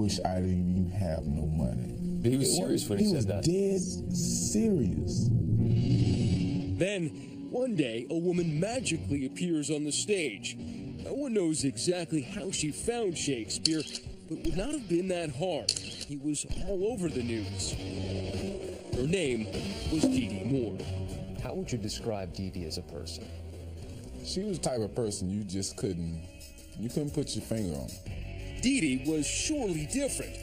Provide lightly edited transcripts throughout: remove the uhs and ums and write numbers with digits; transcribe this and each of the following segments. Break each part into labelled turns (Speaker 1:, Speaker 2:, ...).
Speaker 1: wish I didn't even have no money.
Speaker 2: But he was serious when he said that.
Speaker 1: He was dead serious.
Speaker 3: Then, one day, a woman magically appears on the stage. No one knows exactly how she found Shakespeare, but it would not have been that hard. He was all over the news. Her name was Dee Dee Moore.
Speaker 2: How would you describe Dee Dee as a person?
Speaker 1: She was the type of person you just couldn't put your finger on.
Speaker 3: Dee Dee was surely different.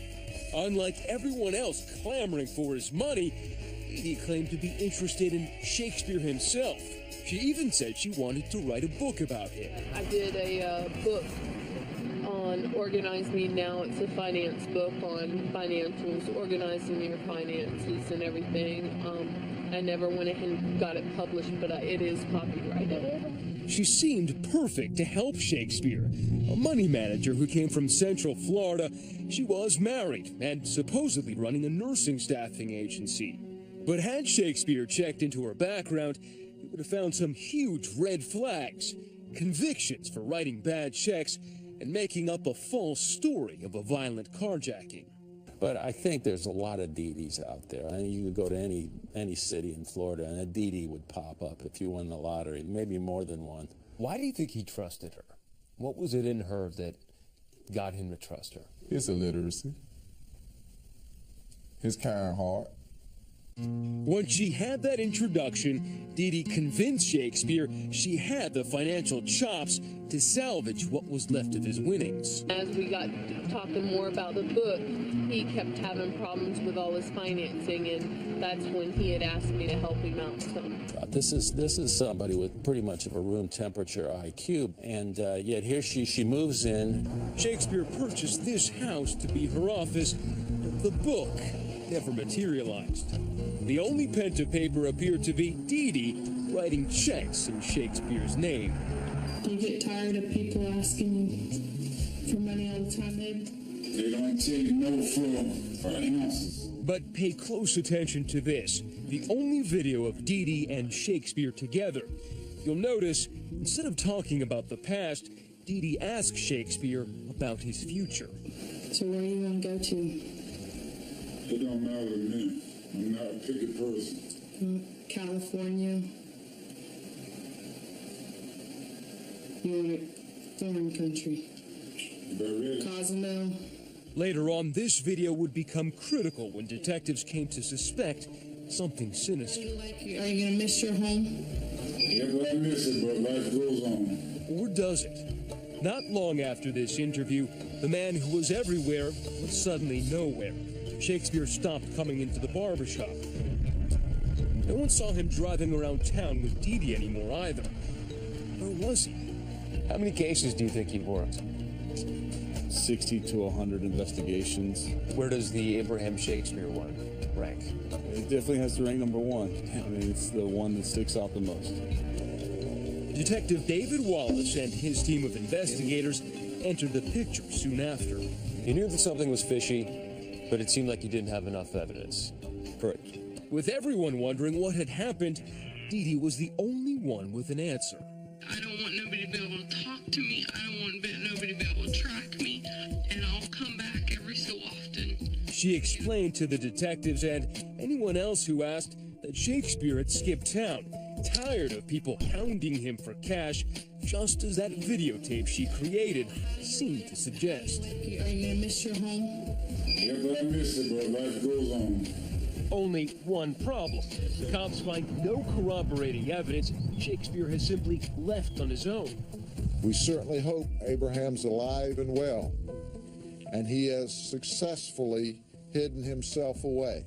Speaker 3: Unlike everyone else clamoring for his money, Dee Dee claimed to be interested in Shakespeare himself. She even said she wanted to write a book about him.
Speaker 4: I did a book on Organize Me Now. It's a finance book on financials, organizing your finances and everything. I never went ahead and got it published, but it is copyrighted.
Speaker 3: She seemed perfect to help Shakespeare. A money manager who came from Central Florida, she was married and supposedly running a nursing staffing agency. But had Shakespeare checked into her background, he would have found some huge red flags, convictions for writing bad checks, and making up a false story of a violent carjacking.
Speaker 5: But I think there's a lot of Dee Dees out there. I mean, you could go to any city in Florida and a Dee Dee would pop up if you won the lottery, maybe more than one.
Speaker 2: Why do you think he trusted her? What was it in her that got him to trust her?
Speaker 1: His illiteracy, his kind heart.
Speaker 3: Once she had that introduction, Dee Dee convinced Shakespeare she had the financial chops to salvage what was left of his winnings.
Speaker 4: As we got talking more about the book, he kept having problems with all his financing, and that's when he had asked me to help him out some.
Speaker 5: This is somebody with pretty much of a room temperature IQ, and yet here she moves in.
Speaker 3: Shakespeare purchased this house to be her office, but the book never materialized. The only pen to paper appeared to be Dee Dee writing checks in Shakespeare's name.
Speaker 6: You get tired of people asking you for money all the time, babe?
Speaker 7: They don't take no for ounces.
Speaker 3: But pay close attention to this. The only video of Dee Dee and Shakespeare together. You'll notice, instead of talking about the past, Dee Dee asks Shakespeare about his future.
Speaker 6: So where do you want to go to?
Speaker 7: It don't matter to me. I'm not a picky person.
Speaker 6: California. You want a foreign country? Cozumel.
Speaker 3: Later on, this video would become critical when detectives came to suspect something sinister.
Speaker 6: Are you going to miss your home?
Speaker 7: Yeah, but I miss it, but life goes on.
Speaker 3: Or does it? Not long after this interview, the man who was everywhere was suddenly nowhere. Shakespeare stopped coming into the barbershop. No one saw him driving around town with Dee Dee anymore either. Where was he?
Speaker 2: How many cases do you think he worked?
Speaker 5: 60 to 100 investigations.
Speaker 2: Where does the Abraham Shakespeare one rank?
Speaker 5: It definitely has to rank number one. I mean, it's the one that sticks out the most.
Speaker 3: Detective David Wallace and his team of investigators entered the picture soon after.
Speaker 2: You knew that something was fishy, but it seemed like you didn't have enough evidence.
Speaker 5: Correct.
Speaker 3: With everyone wondering what had happened, Dee Dee was the only one with an answer.
Speaker 6: I don't want nobody to be able to talk to me. I don't want nobody to be able to track me. And I'll come back every so often.
Speaker 3: She explained to the detectives and anyone else who asked that Shakespeare had skipped town, tired of people hounding him for cash, just as that videotape she created seemed to suggest.
Speaker 6: Are you going to miss your home?
Speaker 7: Yeah, but I miss it, but life goes on.
Speaker 3: Only one problem. The cops find no corroborating evidence. Shakespeare has simply left on his own.
Speaker 8: We certainly hope Abraham's alive and well, and he has successfully hidden himself away.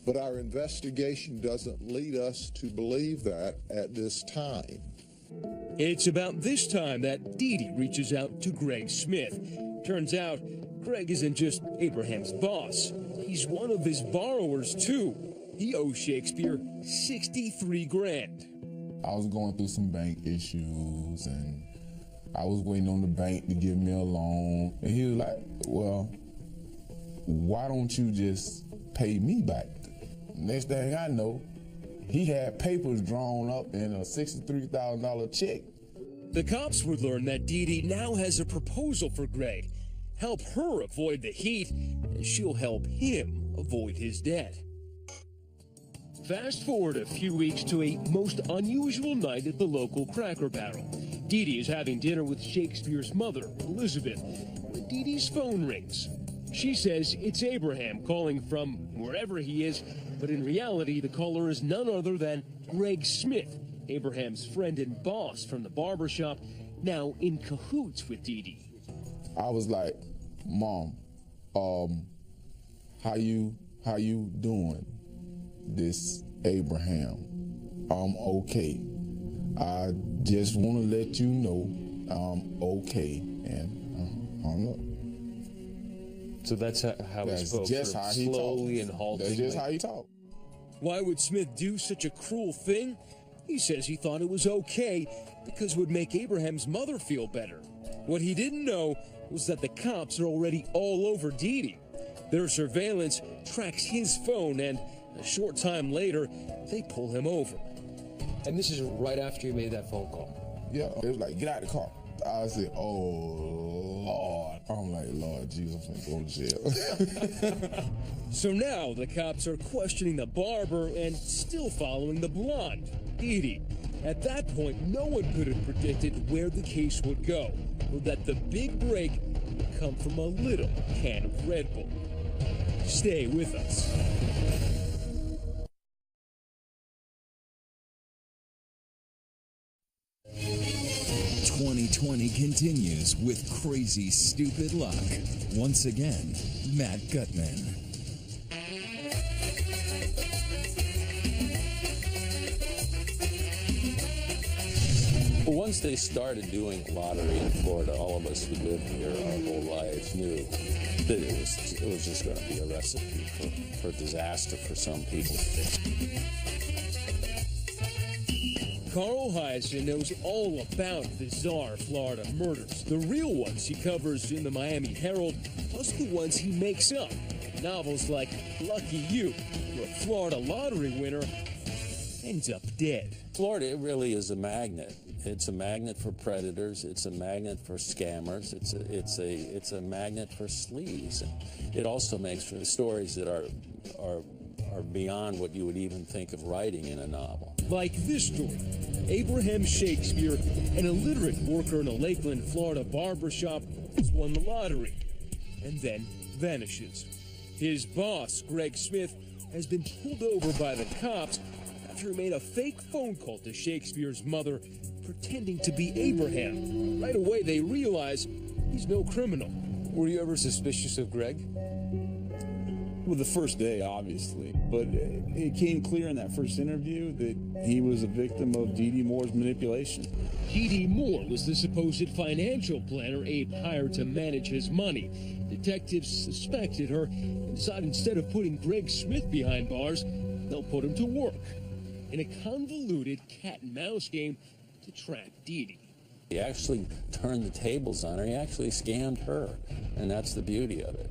Speaker 8: But our investigation doesn't lead us to believe that at this time.
Speaker 3: It's about this time that Dee Dee reaches out to Greg Smith. Turns out, Greg isn't just Abraham's boss. He's one of his borrowers, too. He owes Shakespeare 63 grand.
Speaker 1: I was going through some bank issues, and I was waiting on the bank to give me a loan. And he was like, well, why don't you just pay me back? Next thing I know, he had papers drawn up in a $63,000 check.
Speaker 3: The cops would learn that Dee Dee now has a proposal for Greg. Help her avoid the heat she'll help him avoid his debt. Fast forward a few weeks to a most unusual night at the local Cracker Barrel. Dee Dee is having dinner with Shakespeare's mother, Elizabeth, when Dee Dee's phone rings. She says it's Abraham calling from wherever he is, but in reality, the caller is none other than Greg Smith, Abraham's friend and boss from the barbershop, now in cahoots with Dee Dee.
Speaker 1: I was like, Mom, how you doing? This Abraham. I'm okay. I just want to let you know I'm okay. And hung up.
Speaker 2: So that's how he spoke.
Speaker 1: Just how he
Speaker 2: slowly
Speaker 1: talks.
Speaker 2: and halting.
Speaker 1: That's just how he talks.
Speaker 3: Why would Smith do such a cruel thing? He says he thought it was okay because it would make Abraham's mother feel better. What he didn't know was that the cops are already all over Dee Dee. Their surveillance tracks his phone, and a short time later, they pull him over.
Speaker 2: And this is right after you made that phone call.
Speaker 1: Yeah, it was like, get out of the car. I said, oh, Lord. I'm like, Lord Jesus, I'm going to jail.
Speaker 3: So now the cops are questioning the barber and still following the blonde, Dee Dee. At that point, no one could have predicted where the case would go, or that the big break would come from a little can of Red Bull. Stay with us.
Speaker 9: "2020 continues with crazy, stupid luck." Once again, Matt Gutman.
Speaker 5: Well, once they started doing lottery in Florida, all of us who lived here our whole lives knew that it was just going to be a recipe for disaster for some people.
Speaker 3: Carl Heisen knows all about bizarre Florida murders. The real ones he covers in the Miami Herald, plus the ones he makes up. Novels like Lucky You, where a Florida lottery winner ends up dead.
Speaker 5: Florida, it really is a magnet. It's a magnet for predators. It's a magnet for scammers. It's a magnet for sleaze. It also makes for stories that are beyond what you would even think of writing in a novel.
Speaker 3: Like this story. Abraham Shakespeare, an illiterate worker in a Lakeland, Florida barbershop, has won the lottery and then vanishes. His boss, Greg Smith, has been pulled over by the cops after he made a fake phone call to Shakespeare's mother, pretending to be Abraham. Right away, they realize he's no criminal.
Speaker 2: Were you ever suspicious of Greg?
Speaker 10: Well, the first day, obviously. But it came clear in that first interview that he was a victim of Dee Dee Moore's manipulation.
Speaker 3: Dee Dee Moore was the supposed financial planner Abe hired to manage his money. Detectives suspected her and decided instead of putting Greg Smith behind bars, they'll put him to work in a convoluted cat-and-mouse game to trap Dee Dee.
Speaker 5: He actually turned the tables on her. He actually scammed her. And that's the beauty of it.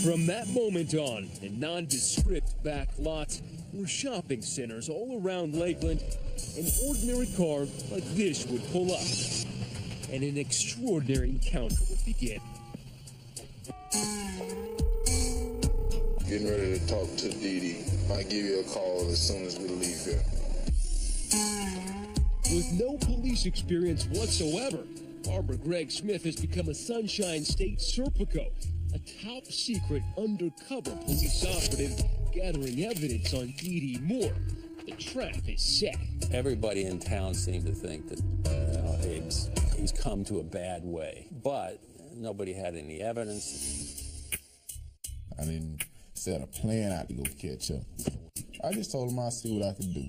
Speaker 3: From that moment on, in nondescript back lots were shopping centers all around Lakeland, an ordinary car like this would pull up, and an extraordinary encounter would begin.
Speaker 7: Getting ready to talk to Dee Dee. I'll give you a call as soon as we leave here.
Speaker 3: With no police experience whatsoever, Barbara Greg Smith has become a Sunshine State Serpico, a top-secret undercover police operative gathering evidence on Dee Dee Moore. The trap is set.
Speaker 5: Everybody in town seemed to think that he's come to a bad way, but nobody had any evidence.
Speaker 1: I didn't set a plan out to go catch up. I just told him I'd see what I could do.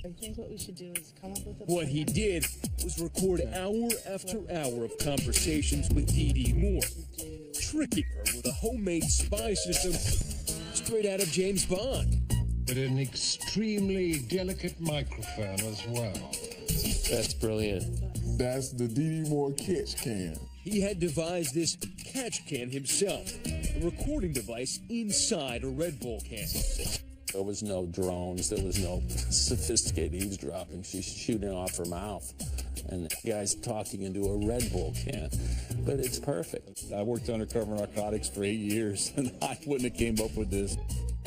Speaker 11: I think what we should do is come up with a
Speaker 3: What he did was record hour after hour of conversations with Dee Dee Moore, tricking her with a homemade spy system straight out of James Bond.
Speaker 12: But an extremely delicate microphone as well.
Speaker 2: That's brilliant.
Speaker 1: That's the Dee Dee Moore catch can.
Speaker 3: He had devised this catch can himself, a recording device inside a Red Bull can.
Speaker 5: There was no drones. There was no sophisticated eavesdropping. She's shooting off her mouth. And the guy's talking into a Red Bull can, but it's perfect.
Speaker 10: I worked undercover narcotics for 8 years, and I wouldn't have came up with this.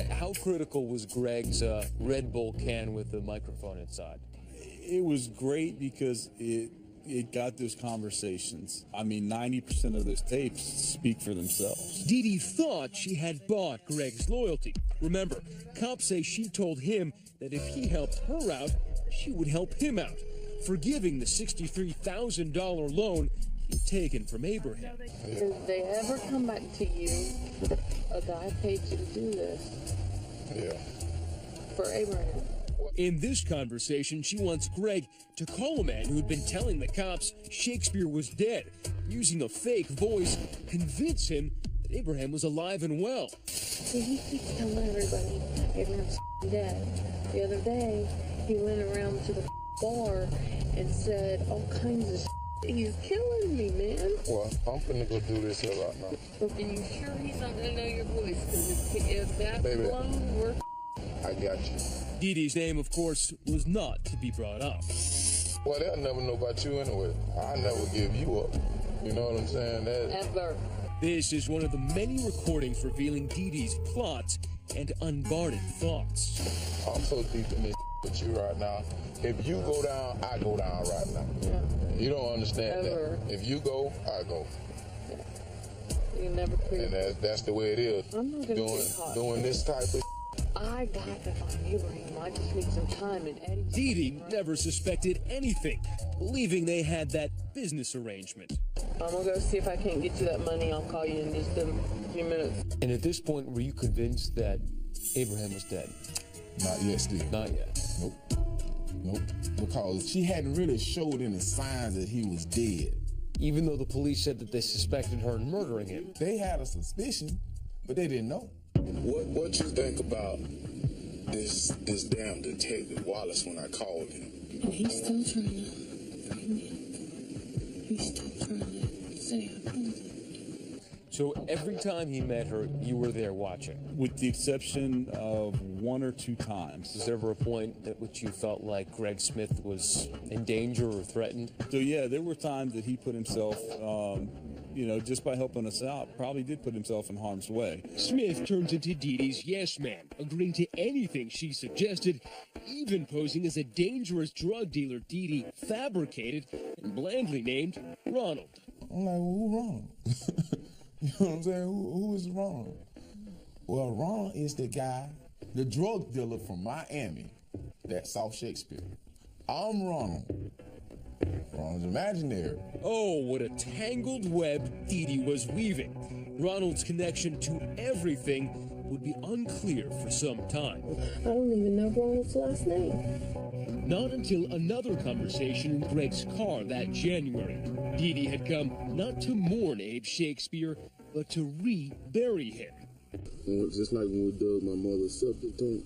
Speaker 2: How critical was Greg's Red Bull can with the microphone inside?
Speaker 10: It was great because it got those conversations. I mean, 90% of those tapes speak for themselves.
Speaker 3: Dee Dee thought she had bought Greg's loyalty. Remember, cops say she told him that if he helped her out, she would help him out, forgiving the $63,000 loan he'd taken from Abraham.
Speaker 4: If they ever come back to you, a guy paid you to do this.
Speaker 7: Yeah.
Speaker 4: For Abraham.
Speaker 3: In this conversation, she wants Greg to call a man who'd been telling the cops Shakespeare was dead, using a fake voice, convince him that Abraham was alive and well.
Speaker 4: See, he keeps telling everybody Abraham's dead. The other day, he went around to the bar and said all kinds of shit. He's killing me, man.
Speaker 7: Well, I'm finna go do this here right now.
Speaker 4: But are you sure he's not gonna know your voice? Because if that's
Speaker 7: Baby,
Speaker 4: blown, we're
Speaker 7: I got you.
Speaker 3: Dee Dee's name, of course, was not to be brought up.
Speaker 7: Well, they'll never know about you anyway. I never give you up. You know what I'm saying?
Speaker 4: ever.
Speaker 3: This is one of the many recordings revealing Dee Dee's plots and unguarded thoughts.
Speaker 7: I'm so deep in this with you right now. If you go down, I go down right now.
Speaker 4: Yeah.
Speaker 7: You don't understand
Speaker 4: Ever.
Speaker 7: that. If you go, I go.
Speaker 4: You never prove.
Speaker 7: And that's the way it is.
Speaker 4: I'm not gonna get caught.
Speaker 7: Doing this type of
Speaker 4: I got to find Abraham. I just need some time and Eddie.
Speaker 3: Dee Dee never suspected anything, believing they had that business arrangement.
Speaker 4: I'm gonna go see if I can't get you that money. I'll call you in just a few minutes.
Speaker 2: And at this point, were you convinced that Abraham was dead?
Speaker 1: Not yet, still.
Speaker 2: Not yet.
Speaker 1: Nope. Because she hadn't really showed any signs that he was dead.
Speaker 2: Even though the police said that they suspected her in murdering him.
Speaker 1: They had a suspicion, but they didn't know.
Speaker 7: What you think about this damn detective Wallace when I called him?
Speaker 4: He's still trying to find me. He's still trying to say I found him.
Speaker 2: So every time he met her, you were there watching?
Speaker 10: With the exception of 1 or 2 times.
Speaker 2: Was there ever a point at which you felt like Greg Smith was in danger or threatened?
Speaker 10: So yeah, there were times that he put himself, just by helping us out, probably did put himself in harm's way.
Speaker 3: Smith turns into Dee Dee's yes man, agreeing to anything she suggested, even posing as a dangerous drug dealer Dee Dee fabricated and blandly named Ronald.
Speaker 1: I'm like, well, who wrong? You know what I'm saying? Who is wrong? Well, Ronald is the guy, the drug dealer from Miami that saw Shakespeare. I'm Ronald. Ronald's imaginary.
Speaker 3: Oh, what a tangled web Dee Dee was weaving. Ronald's connection to everything would be unclear for some time.
Speaker 4: I don't even know Ronald's last name.
Speaker 3: Not until another conversation in Greg's car that January. Dee Dee had come not to mourn Abe Shakespeare, but to re-bury him.
Speaker 7: Just like when we dug my mother's septic tank,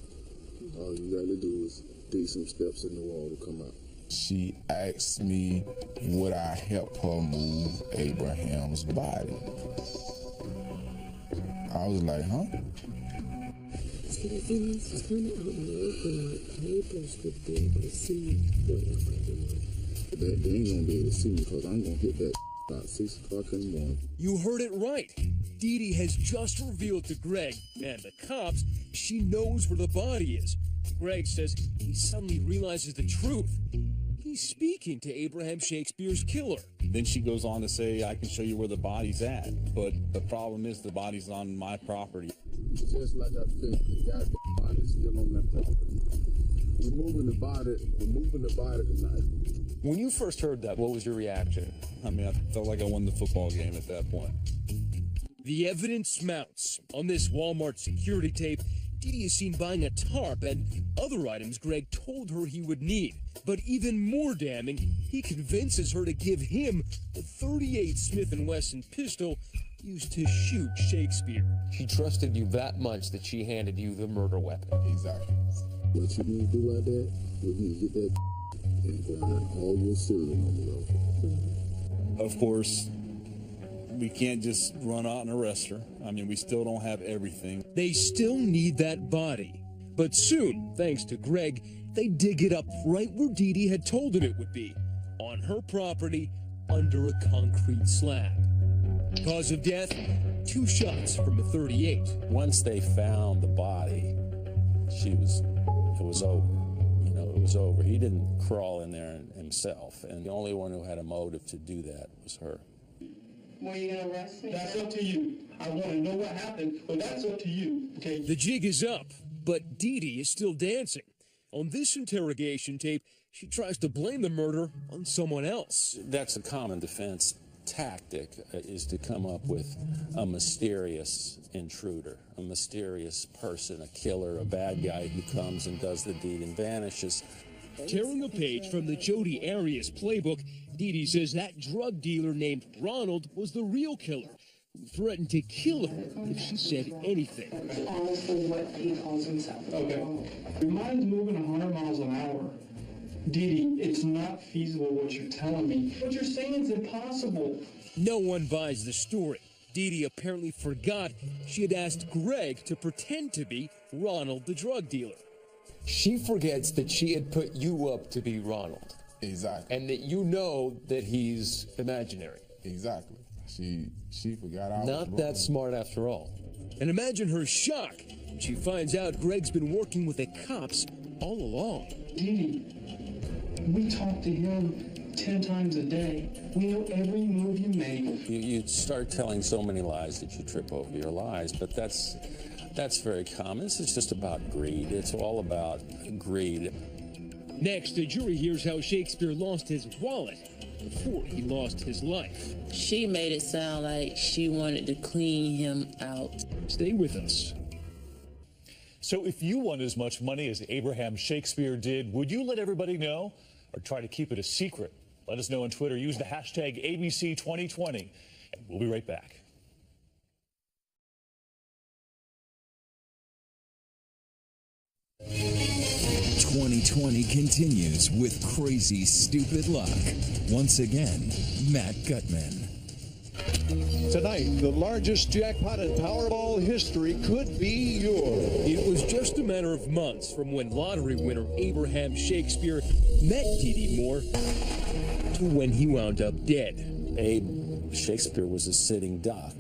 Speaker 7: all you gotta do is dig some steps in the wall to come out.
Speaker 1: She asked me would I help her move Abraham's body. I was like, huh?
Speaker 4: See, the thing is, he's kind of out in the open, like neighbors would be able to see what I'm doing.
Speaker 7: They ain't gonna be able to see me because I'm gonna hit that about 6 o'clock in the morning.
Speaker 3: You heard it right. Dee Dee has just revealed to Greg and the cops she knows where the body is. Greg says he suddenly realizes the truth. He's speaking to Abraham Shakespeare's killer.
Speaker 10: Then she goes on to say, I can show you where the body's at. But the problem is the body's on my property.
Speaker 7: Just like I think, the goddamn body's still on that property. We're moving the body tonight.
Speaker 2: When you first heard that, what was your reaction?
Speaker 10: I mean, I felt like I won the football game at that point.
Speaker 3: The evidence mounts. On this Walmart security tape, Dee Dee is seen buying a tarp and other items Greg told her he would need. But even more damning, he convinces her to give him the .38 Smith & Wesson pistol used to shoot Shakespeare.
Speaker 2: She trusted you that much that she handed you the murder weapon.
Speaker 1: Exactly.
Speaker 7: What you need to do like that, we need to get that and find all your serial numbers off.
Speaker 10: Of course, we can't just run out and arrest her. I mean, we still don't have everything.
Speaker 3: They still need that body. But soon, thanks to Greg, they dig it up right where Dee Dee had told him it would be. on her property under a concrete slab. Cause of death, 2 shots from a .38.
Speaker 5: Once they found the body, it was over. You know, it was over. He didn't crawl in there himself, and the only one who had a motive to do that was her.
Speaker 13: Well, you gonna arrest me? That's up to you. I want to know what happened, but that's up to you, okay?
Speaker 3: The jig is up, but Dee Dee is still dancing. On this interrogation tape, she tries to blame the murder on someone else.
Speaker 5: That's a common defense tactic, is to come up with a mysterious intruder, a mysterious person, a killer, a bad guy who comes and does the deed and vanishes.
Speaker 3: Tearing a page from the Jodi Arias playbook, Dee Dee says that drug dealer named Ronald was the real killer, who threatened to kill her if she said anything.
Speaker 13: That's honestly what he calls himself. Okay. Your mind's moving 100 miles an hour. Dee Dee, it's not feasible what you're telling me. What you're saying is impossible.
Speaker 3: No one buys the story. Dee Dee apparently forgot she had asked Greg to pretend to be Ronald the drug dealer.
Speaker 2: She forgets that she had put you up to be Ronald.
Speaker 1: Exactly.
Speaker 2: And that you know that he's imaginary.
Speaker 1: Exactly. She forgot I was
Speaker 2: Not that smart after all.
Speaker 3: And imagine her shock when she finds out Greg's been working with the cops all along.
Speaker 13: Dee Dee, we talk to him 10 times a day. We know every move you make.
Speaker 5: You start telling so many lies that you trip over your lies, but that's very common. This is just about greed. It's all about greed.
Speaker 3: Next, the jury hears how Shakespeare lost his wallet before he lost his life.
Speaker 14: She made it sound like she wanted to clean him out.
Speaker 3: Stay with us.
Speaker 15: So if you won as much money as Abraham Shakespeare did, would you let everybody know or try to keep it a secret? Let us know on Twitter. Use the hashtag ABC2020. And we'll be right back.
Speaker 9: "2020 continues with Crazy Stupid Luck. Once again, Matt Gutman.
Speaker 16: Tonight, the largest jackpot in Powerball history could be yours.
Speaker 3: It was just a matter of months from when lottery winner Abraham Shakespeare met Dee Dee Moore to when he wound up dead.
Speaker 5: Abe Shakespeare was a sitting duck.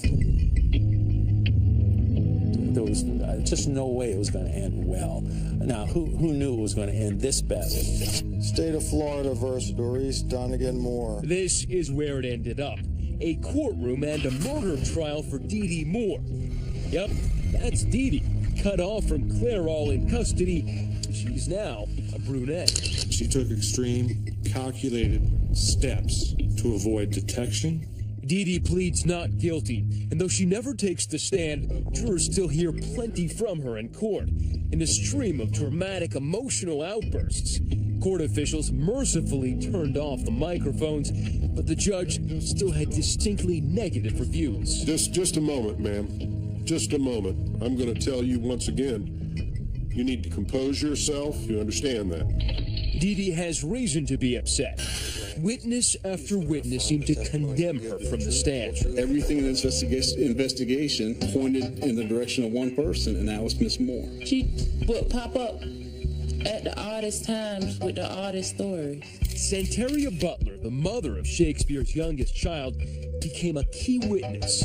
Speaker 5: There was just no way it was going to end well. Now, who knew it was going to end this badly?
Speaker 17: State of Florida versus Doris Donegan Moore.
Speaker 3: This is where it ended up. A courtroom and a murder trial for Dee Dee Moore. Yep, that's Dee Dee, cut off from Clairol in custody. She's now a brunette.
Speaker 18: She took extreme, calculated steps to avoid detection.
Speaker 3: Dee Dee pleads not guilty, and though she never takes the stand, jurors still hear plenty from her in court, in a stream of dramatic, emotional outbursts. Court officials mercifully turned off the microphones, but the judge still had distinctly negative reviews.
Speaker 18: Just a moment, ma'am. Just a moment. I'm going to tell you once again, you need to compose yourself. You understand that?
Speaker 3: Dee Dee has reason to be upset. Witness after witness seemed to condemn her from the stand.
Speaker 19: Everything in this investigation pointed in the direction of one person, and that was Miss Moore.
Speaker 14: She would pop up at the oddest times with the oddest stories.
Speaker 3: Santeria Butler, the mother of Shakespeare's youngest child, became a key witness.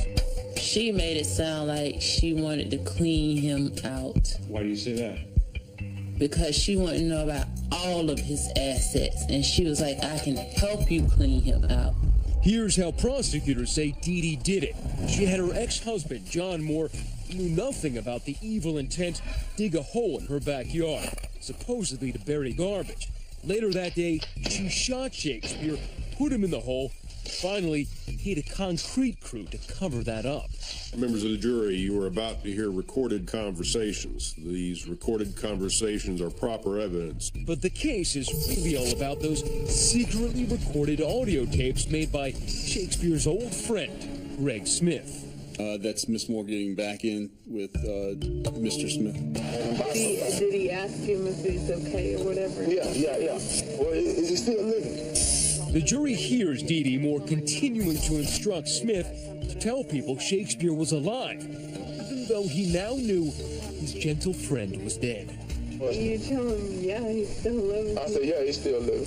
Speaker 14: She made it sound like she wanted to clean him out.
Speaker 18: Why do you say that?
Speaker 14: Because she wanted to know about all of his assets, and she was like, I can help you clean him out.
Speaker 3: Here's how prosecutors say Dee Dee did it. She had her ex-husband, John Moore, who knew nothing about the evil intent, dig a hole in her backyard, supposedly to bury garbage. Later that day, she shot Shakespeare, put him in the hole. Finally, he had a concrete crew to cover that up.
Speaker 18: Members of the jury, you are about to hear recorded conversations. These recorded conversations are proper evidence.
Speaker 3: But the case is really all about those secretly recorded audio tapes made by Shakespeare's old friend, Greg Smith.
Speaker 19: That's Miss Moore getting back in with Mr. Smith.
Speaker 4: Did he ask him if he's okay or whatever?
Speaker 17: Yeah. Well, is he still living?
Speaker 3: The jury hears Dee Dee Moore continuing to instruct Smith to tell people Shakespeare was alive, even though he now knew his gentle friend was dead.
Speaker 4: You tell him, yeah, he's still living.
Speaker 17: I said, yeah, he's still living.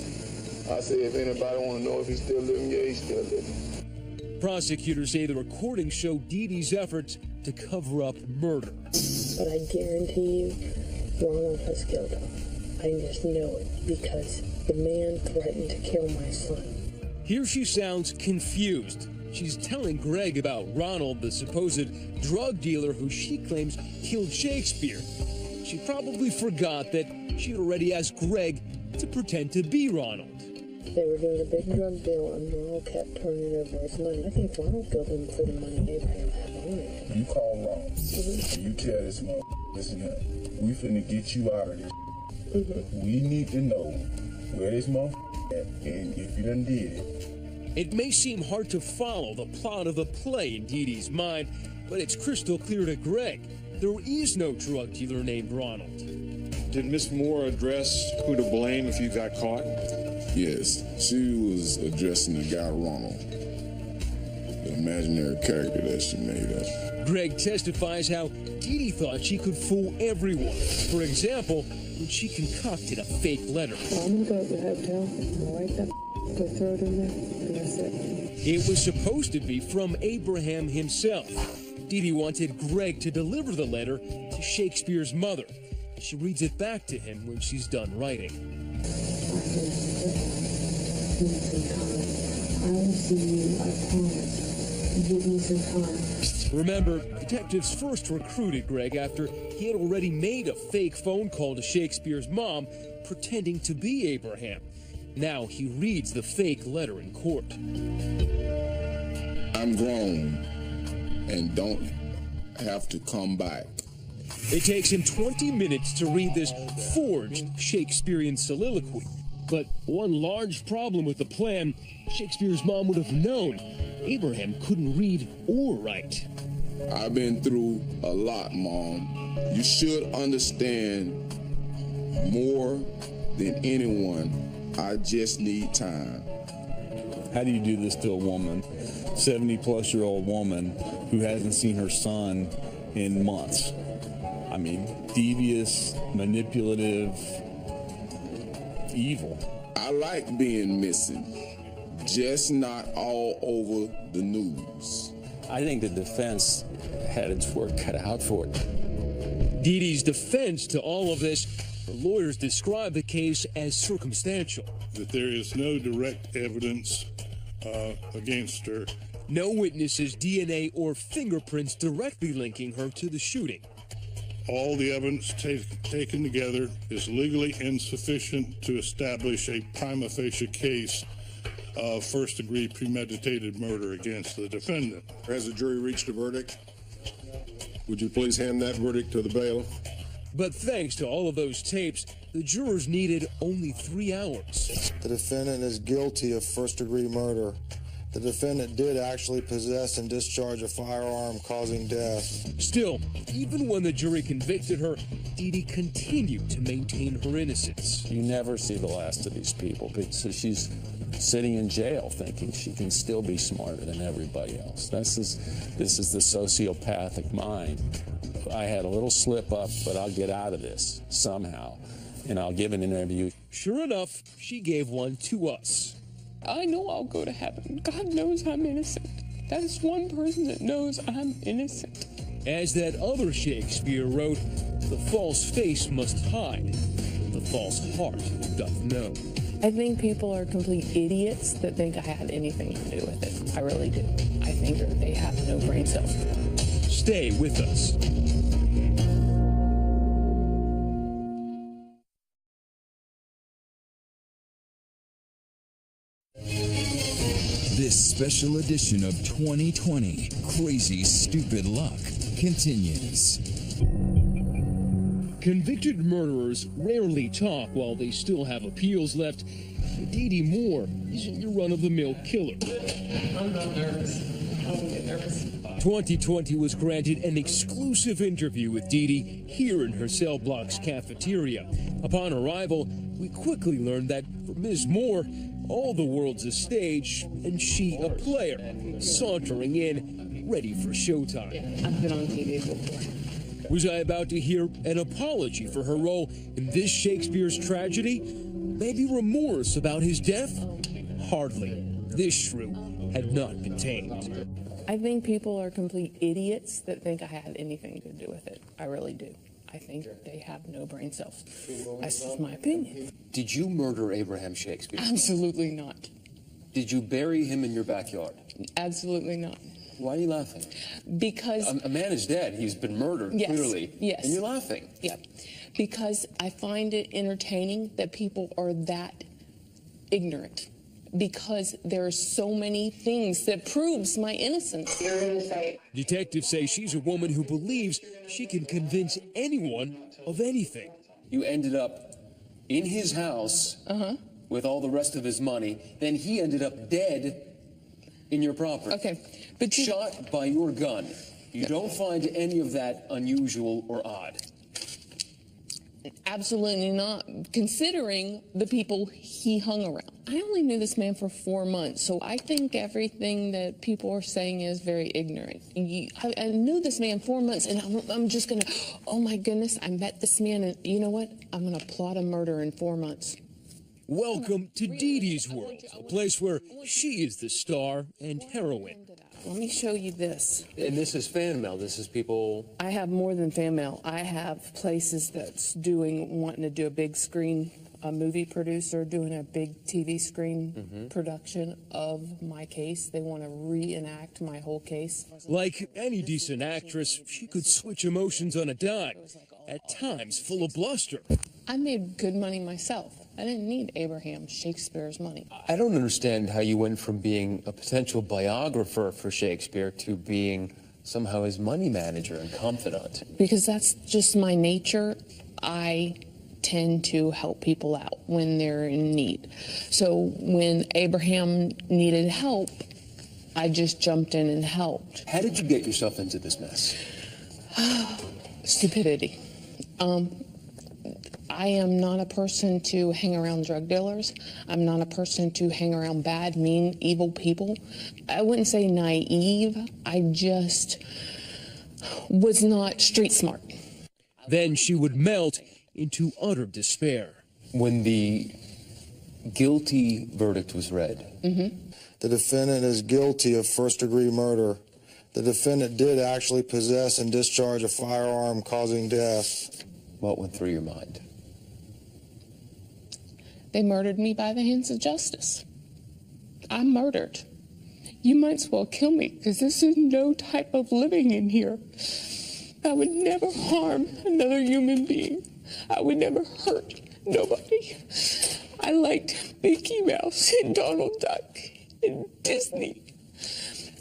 Speaker 17: I said, if anybody want to know if he's still living, yeah, he's still living.
Speaker 3: Prosecutors say the recordings show Dee Dee's efforts to cover up murder.
Speaker 20: But I guarantee you, Ronald has killed him. I just know it because the man threatened to kill my son.
Speaker 3: Here she sounds confused. She's telling Greg about Ronald, the supposed drug dealer who she claims killed Shakespeare. She probably forgot that she'd already asked Greg to pretend to be Ronald.
Speaker 20: They were doing a big drug deal and Ronald kept turning over his money. I think Ronald killed him for the money Abraham had on it.
Speaker 1: You call Ronald. You tell this mother, listen here, we finna get you out of this. We need to know where this motherfucker at and if you done did it.
Speaker 3: It may seem hard to follow the plot of the play in Dee Dee's mind, but it's crystal clear to Greg. There is no drug dealer named Ronald.
Speaker 16: Did Miss Moore address who to blame if you got caught?
Speaker 1: Yes, she was addressing the guy Ronald, the imaginary character that she made up.
Speaker 3: Greg testifies how Dee Dee thought she could fool everyone. For example, when she concocted a fake letter.
Speaker 20: I'm gonna go to the hotel, write that, go throw it in there, and that's it.
Speaker 3: It was supposed to be from Abraham himself. Dee Dee wanted Greg to deliver the letter to Shakespeare's mother. She reads it back to him when she's done writing.
Speaker 20: I will see you, I promise. Give me some time.
Speaker 3: Remember, detectives first recruited Greg after he had already made a fake phone call to Shakespeare's mom, pretending to be Abraham. Now he reads the fake letter in court.
Speaker 1: I'm grown and don't have to come back.
Speaker 3: It takes him 20 minutes to read this forged Shakespearean soliloquy. But one large problem with the plan, Shakespeare's mom would have known Abraham couldn't read or write.
Speaker 1: I've been through a lot, Mom. You should understand more than anyone. I just need time.
Speaker 10: How do you do this to a woman, 70-plus-year-old woman who hasn't seen her son in months? I mean, devious, manipulative, evil.
Speaker 1: I like being missing, just not all over the news.
Speaker 5: I think the defense had its work cut out for it.
Speaker 3: Dee Dee's defense to all of this, her lawyers describe the case as circumstantial.
Speaker 21: That there is no direct evidence against her.
Speaker 3: No witnesses, DNA, or fingerprints directly linking her to the shooting.
Speaker 21: All the evidence taken together is legally insufficient to establish a prima facie case of first-degree premeditated murder against the defendant.
Speaker 18: Has the jury reached a verdict? Would you please hand that verdict to the bailiff?
Speaker 3: But thanks to all of those tapes, the jurors needed only 3 hours.
Speaker 17: The defendant is guilty of first-degree murder. The defendant did actually possess and discharge a firearm causing death.
Speaker 3: Still, even when the jury convicted her, Dee Dee continued to maintain her innocence.
Speaker 5: You never see the last of these people because she's sitting in jail thinking she can still be smarter than everybody else. This is the sociopathic mind. I had a little slip up, but I'll get out of this somehow, and I'll give an interview.
Speaker 3: Sure enough, she gave one to us.
Speaker 6: I know I'll go to heaven. God knows I'm innocent. That is one person that knows I'm innocent.
Speaker 3: As that other Shakespeare wrote, the false face must hide, the false heart doth know.
Speaker 4: I think people are complete idiots that think I had anything to do with it. I really do. I think they have no brain cells.
Speaker 3: Stay with us.
Speaker 9: This special edition of 2020 Crazy Stupid Luck continues.
Speaker 3: Convicted murderers rarely talk while they still have appeals left. Dee Dee Moore isn't your run-of-the-mill killer.
Speaker 11: I'm not nervous. I don't get nervous.
Speaker 3: 2020 was granted an exclusive interview with Dee Dee here in her cell block's cafeteria. Upon arrival, we quickly learned that for Ms. Moore, all the world's a stage, and she a player, sauntering in, ready for showtime.
Speaker 4: I've been on TV before.
Speaker 3: Was I about to hear an apology for her role in this Shakespeare's tragedy? Maybe remorse about his death? Hardly. This shrew had not been tamed.
Speaker 4: I think people are complete idiots that think I had anything to do with it. I really do. I think they have no brain cells. That's just my opinion.
Speaker 2: Did you murder Abraham Shakespeare?
Speaker 4: Absolutely not.
Speaker 2: Did you bury him in your backyard?
Speaker 4: Absolutely not.
Speaker 2: Why are you laughing?
Speaker 4: Because
Speaker 2: a man is dead. He's been murdered,
Speaker 4: yes,
Speaker 2: clearly.
Speaker 4: Yes.
Speaker 2: And you're laughing.
Speaker 4: Yeah. Because I find it entertaining that people are that ignorant. Because there are so many things that proves my innocence. You're innocent.
Speaker 3: Detectives say she's a woman who believes she can convince anyone of anything.
Speaker 2: You ended up in his house with all the rest of his money. Then he ended up dead in your property.
Speaker 4: Okay. But
Speaker 2: shot by your gun. You don't find any of that unusual or odd?
Speaker 4: Absolutely not, considering the people he hung around. I only knew this man for 4 months, so I think everything that people are saying is very ignorant. I knew this man 4 months, and I'm just going to, oh my goodness, I met this man, and you know what? I'm going to plot a murder in 4 months.
Speaker 3: Welcome to Dee Dee's world, a place where she is the star and heroine.
Speaker 4: Let me show you this.
Speaker 2: And this is fan mail. This is people...
Speaker 4: I have more than fan mail. I have places that's wanting to do a big screen, a movie producer doing a big TV screen production of my case. They want to reenact my whole case.
Speaker 3: Like any decent actress, she could switch emotions on a dime, at times full of bluster.
Speaker 4: I made good money myself. I didn't need Abraham Shakespeare's money.
Speaker 2: I don't understand how you went from being a potential biographer for Shakespeare to being somehow his money manager and confidant.
Speaker 4: Because that's just my nature. I tend to help people out when they're in need. So when Abraham needed help, I just jumped in and helped.
Speaker 2: How did you get yourself into this mess?
Speaker 4: Stupidity. I am not a person to hang around drug dealers. I'm not a person to hang around bad, mean, evil people. I wouldn't say naive. I just was not street smart.
Speaker 3: Then she would melt into utter despair.
Speaker 2: When the guilty verdict was read,
Speaker 17: the defendant is guilty of first-degree murder. The defendant did actually possess and discharge a firearm causing death.
Speaker 2: What went through your mind?
Speaker 4: They murdered me by the hands of justice. I'm murdered. You might as well kill me, because this is no type of living in here. I would never harm another human being. I would never hurt nobody. I liked Mickey Mouse and Donald Duck and Disney.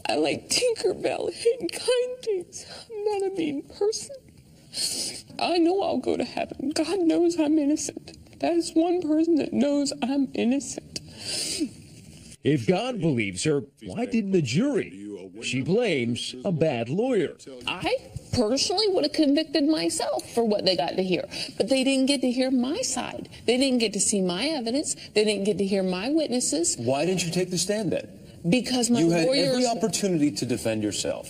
Speaker 4: I like Tinkerbell and kind things. I'm not a mean person. I know I'll go to heaven. God knows I'm innocent. That is one person that knows I'm innocent.
Speaker 3: If God believes her, why didn't the jury? She blames a bad lawyer.
Speaker 4: I personally would have convicted myself for what they got to hear. But they didn't get to hear my side. They didn't get to see my evidence. They didn't get to hear my witnesses.
Speaker 2: Why didn't you take the stand then?
Speaker 4: Because my lawyers...
Speaker 2: You had every opportunity to defend yourself.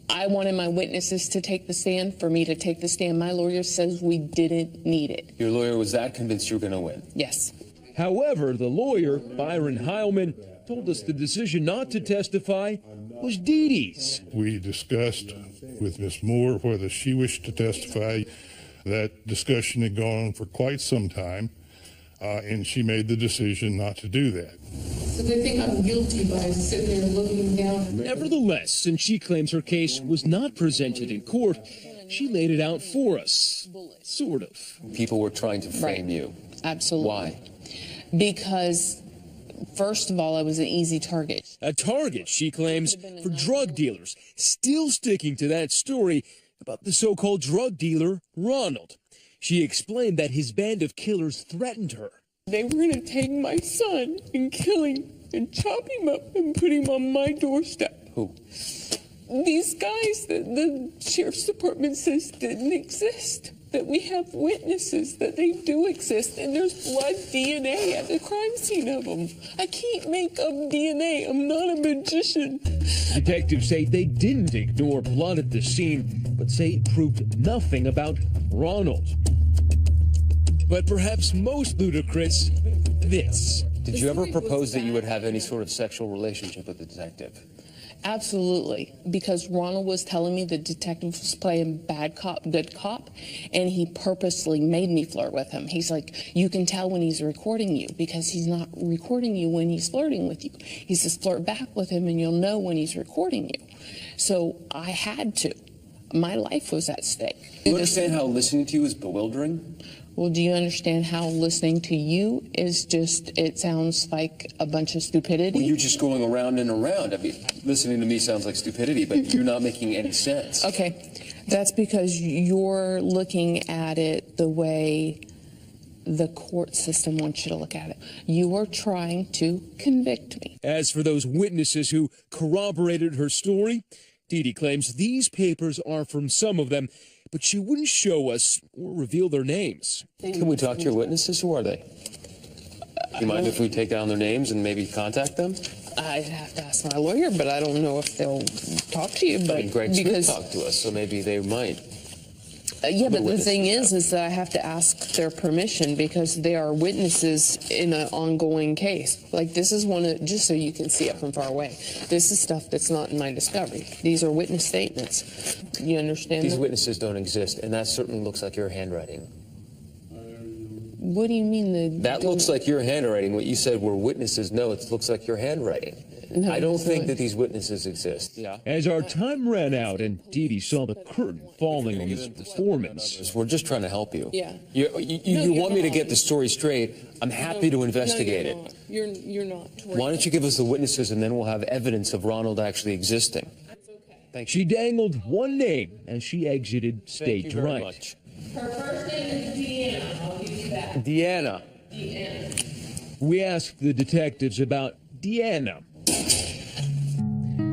Speaker 4: I wanted my witnesses to take the stand for me to take the stand. My lawyer says we didn't need it.
Speaker 2: Your lawyer was that convinced you were going to win?
Speaker 4: Yes.
Speaker 3: However, the lawyer, Byron Heilman, told us the decision not to testify was Dee Dee's.
Speaker 21: We discussed with Ms. Moore whether she wished to testify. That discussion had gone on for quite some time, and she made the decision not to do that.
Speaker 4: So they think I'm guilty by sitting there looking down.
Speaker 3: Nevertheless, since she claims her case was not presented in court, she laid it out for us. Sort of.
Speaker 2: People were trying to frame you.
Speaker 4: Absolutely.
Speaker 2: Why?
Speaker 4: Because, first of all, I was an easy target.
Speaker 3: A target, she claims, for drug dealers. Still sticking to that story about the so-called drug dealer, Ronald. She explained that his band of killers threatened her.
Speaker 4: They were going to take my son and kill him and chop him up and put him on my doorstep.
Speaker 2: Who?
Speaker 4: These guys that the sheriff's department says didn't exist. That we have witnesses that they do exist, and there's blood DNA at the crime scene of them. I can't make up DNA. I'm not a magician.
Speaker 3: Detectives say they didn't ignore blood at the scene, but say it proved nothing about Ronald. But perhaps most ludicrous, this.
Speaker 2: Did you ever propose that you would have any sort of sexual relationship with the detective?
Speaker 4: Absolutely, because Ronald was telling me the detective was playing bad cop, good cop, and he purposely made me flirt with him. He's like, you can tell when he's recording you because he's not recording you when he's flirting with you. He says, flirt back with him and you'll know when he's recording you. So I had to. My life was at stake.
Speaker 2: Do you understand how listening to you is bewildering?
Speaker 4: Well, do you understand how listening to you is just, it sounds like a bunch of stupidity?
Speaker 2: Well, you're just going around and around. I mean, listening to me sounds like stupidity, but you're not making any sense.
Speaker 4: Okay, that's because you're looking at it the way the court system wants you to look at it. You are trying to convict me.
Speaker 3: As for those witnesses who corroborated her story, Dee Dee claims these papers are from some of them, but she wouldn't show us or reveal their names.
Speaker 2: Can we talk to your witnesses? Who are they? You mind if we take down their names and maybe contact them?
Speaker 4: I'd have to ask my lawyer, but I don't know if they'll talk to you. But
Speaker 2: I mean, Greg Smith talked to us, so maybe they might.
Speaker 4: Yeah, but the thing is that I have to ask their permission because they are witnesses in an ongoing case. Like, this is one of, just so you can see it from far away, this is stuff that's not in my discovery. These are witness statements. You understand
Speaker 2: These
Speaker 4: that?
Speaker 2: witnesses don't exist, and that certainly looks like your handwriting.
Speaker 4: What do you mean?
Speaker 2: That looks like your handwriting. What you said were witnesses. No, it looks like your handwriting.
Speaker 4: No,
Speaker 2: I don't think that these witnesses exist. Yeah.
Speaker 3: As our time ran out and Dee Dee saw the curtain falling on this performance.
Speaker 2: We're just trying to help you.
Speaker 4: Yeah.
Speaker 2: You want me to get the story straight. I'm happy to investigate it.
Speaker 4: You're not.
Speaker 2: Why don't you give us the witnesses and then we'll have evidence of Ronald actually existing.
Speaker 3: Thank you. She dangled one name as she exited stage right.
Speaker 2: Much.
Speaker 4: Her first name is Deanna. I'll give you that.
Speaker 2: Deanna.
Speaker 4: Deanna.
Speaker 3: We asked the detectives about Deanna.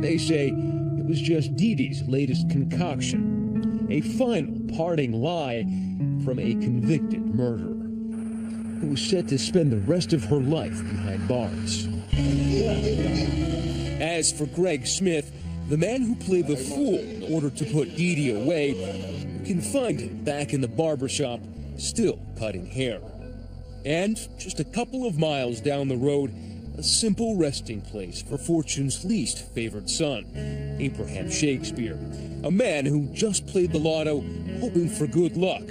Speaker 3: They say it was just Dee Dee's latest concoction, a final parting lie from a convicted murderer who was set to spend the rest of her life behind bars. As for Greg Smith, the man who played the fool in order to put Dee Dee away, you can find him back in the barbershop, still cutting hair. And just a couple of miles down the road, a simple resting place for Fortune's least favored son, Abraham Shakespeare, a man who just played the lotto hoping for good luck,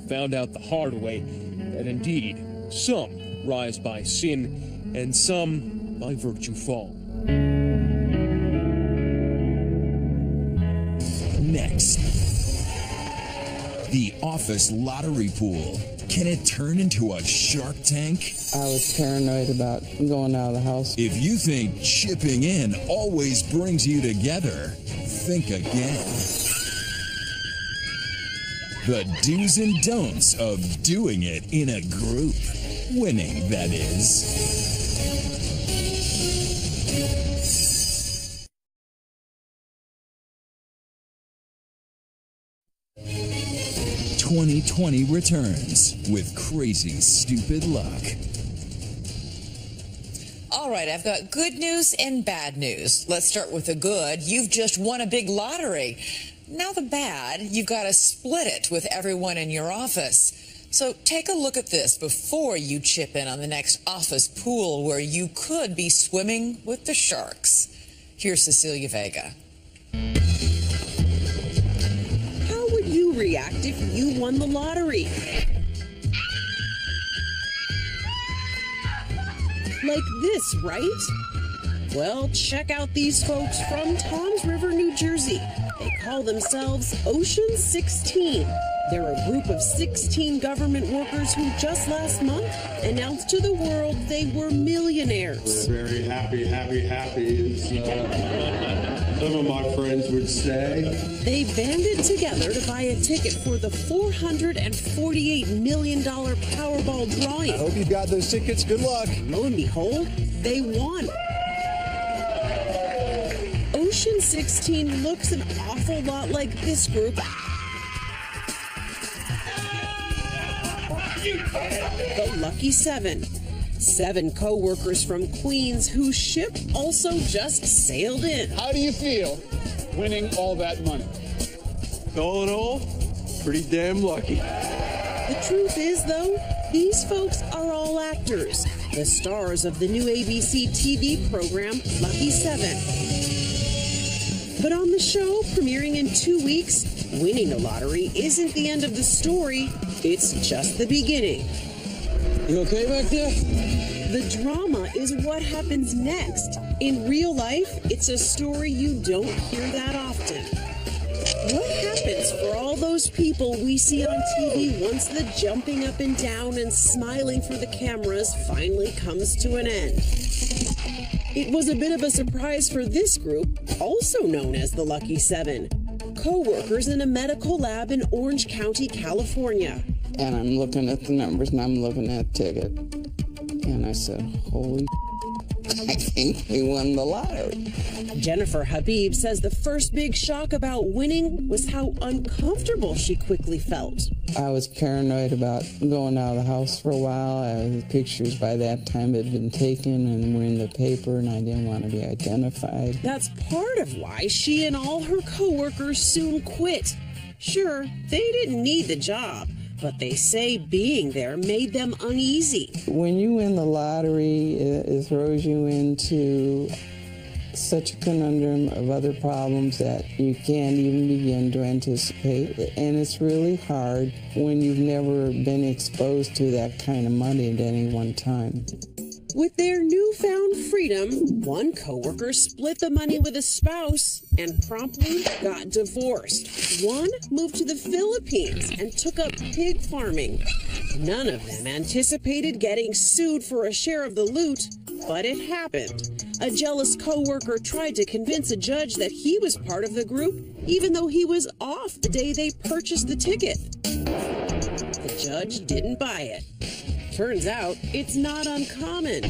Speaker 3: found out the hard way that indeed some rise by sin and some by virtue fall.
Speaker 9: Next, the office lottery pool. Can it turn into a Shark Tank?
Speaker 8: I was paranoid about going out of the house.
Speaker 9: If you think chipping in always brings you together, think again. The do's and don'ts of doing it in a group. Winning, that is. 2020 returns with crazy, stupid luck.
Speaker 22: All right, I've got good news and bad news. Let's start with the good. You've just won a big lottery. Now the bad, you've got to split it with everyone in your office. So take a look at this before you chip in on the next office pool where you could be swimming with the sharks. Here's Cecilia Vega.
Speaker 23: How would you react if you won the lottery? Like this, right? Well, check out these folks from Toms River, New Jersey. They call themselves Ocean 16. They're a group of 16 government workers who just last month announced to the world they were millionaires.
Speaker 24: We're very happy, as some of my friends would say.
Speaker 23: They banded together to buy a ticket for the $448 million Powerball drawing.
Speaker 16: I hope you got those tickets. Good luck.
Speaker 23: Lo and behold, they won. Ocean 16 looks an awful lot like this group. The Lucky Seven. 7 co-workers from Queens whose ship also just sailed in.
Speaker 25: How do you feel winning all that money?
Speaker 24: All in all, pretty damn lucky.
Speaker 23: The truth is, though, these folks are all actors, the stars of the new ABC TV program, Lucky 7. But on the show, premiering in 2 weeks, winning the lottery isn't the end of the story, it's just the beginning.
Speaker 7: You okay back there?
Speaker 23: The drama is what happens next. In real life, it's a story you don't hear that often. What happens for all those people we see on TV once the jumping up and down and smiling for the cameras finally comes to an end? It was a bit of a surprise for this group, also known as the Lucky 7, co-workers in a medical lab in Orange County, California.
Speaker 8: And I'm looking at the numbers and I'm looking at the ticket. And I said, holy I think we won the lottery.
Speaker 23: Jennifer Habib says the first big shock about winning was how uncomfortable she quickly felt.
Speaker 8: I was paranoid about going out of the house for a while. The pictures by that time had been taken and were in the paper, and I didn't want to be identified.
Speaker 23: That's part of why she and all her coworkers soon quit. Sure, they didn't need the job, but they say being there made them uneasy.
Speaker 8: When you win the lottery, it throws you into such a conundrum of other problems that you can't even begin to anticipate. And it's really hard when you've never been exposed to that kind of money at any one time.
Speaker 23: With their newfound freedom, one coworker split the money with a spouse and promptly got divorced. One moved to the Philippines and took up pig farming. None of them anticipated getting sued for a share of the loot, but it happened. A jealous coworker tried to convince a judge that he was part of the group, even though he was off the day they purchased the ticket. The judge didn't buy it. Turns out, it's not uncommon.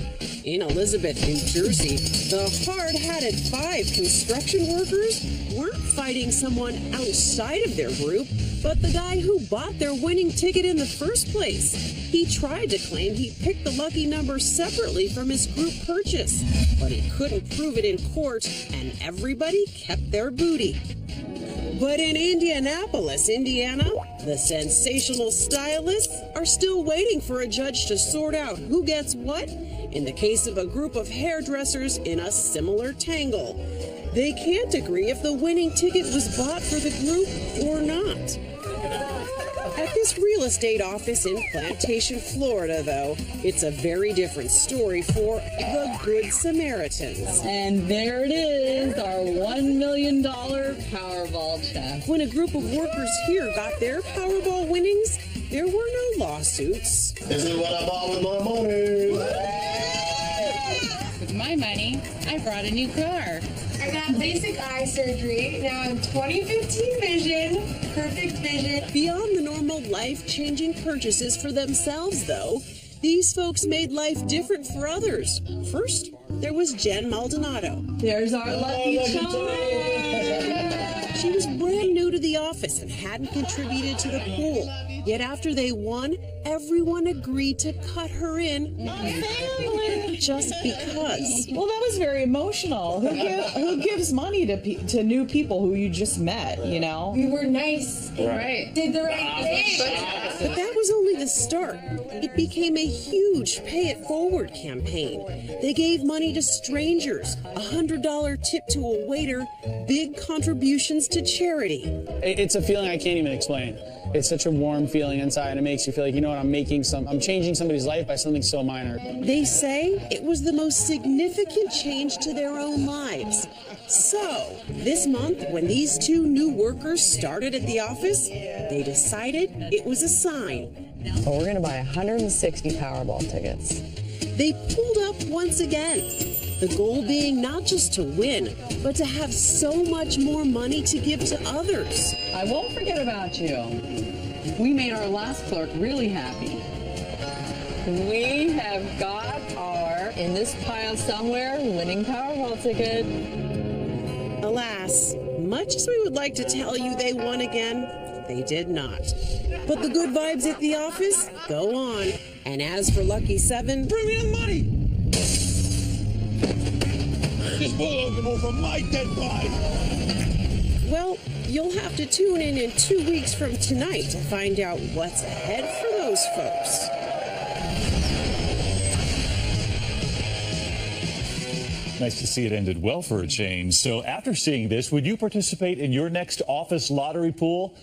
Speaker 23: In Elizabeth, New Jersey, the hard-hatted 5 construction workers weren't fighting someone outside of their group, but the guy who bought their winning ticket in the first place. He tried to claim he picked the lucky number separately from his group purchase, but he couldn't prove it in court, and everybody kept their booty. But in Indianapolis, Indiana, the sensational stylists are still waiting for a judge to sort out who gets what in the case of a group of hairdressers in a similar tangle. They can't agree if the winning ticket was bought for the group or not. At this real estate office in Plantation, Florida, though, it's a very different story for the Good Samaritans.
Speaker 12: And there it is, our $1 million Powerball check.
Speaker 23: When a group of workers here got their Powerball winnings, there were no lawsuits.
Speaker 13: This is what I bought with my money.
Speaker 12: With my money, I brought a new car.
Speaker 15: I got basic eye surgery. Now I'm 20/15 vision, perfect vision.
Speaker 23: Beyond the normal life-changing purchases for themselves, though, these folks made life different for others. First, there was Jen Maldonado.
Speaker 12: There's our lucky charm.
Speaker 23: She was brand new to the office and hadn't contributed to the pool. Yet after they won, everyone agreed to cut her in just because.
Speaker 12: Well, that was very emotional. Who gives money to new people who you just met, you know?
Speaker 15: We were nice.
Speaker 12: Right.
Speaker 15: Did the right thing.
Speaker 23: But that was only the start. It became a huge Pay It Forward campaign. They gave money to strangers, a $100 tip to a waiter, big contributions to charity.
Speaker 25: It's a feeling I can't even explain. It's such a warm feeling inside. It makes you feel like, you know what, I'm changing somebody's life by something so minor.
Speaker 23: They say it was the most significant change to their own lives. So, this month, when these 2 new workers started at the office, they decided it was a sign.
Speaker 12: Well, we're going to buy 160 Powerball tickets.
Speaker 23: They pulled up once again. The goal being not just to win, but to have so much more money to give to others.
Speaker 12: I won't forget about you. We made our last clerk really happy. We have got our, in this pile somewhere, winning Powerball ticket.
Speaker 23: Alas, much as we would like to tell you they won again, they did not. But the good vibes at the office go on. And as for Lucky 7,
Speaker 7: bring me the money! This will open over my dead body.
Speaker 23: Well, you'll have to tune in 2 weeks from tonight to find out what's ahead for those folks.
Speaker 1: Nice to see it ended well for a change. So after seeing this, would you participate in your next office lottery pool?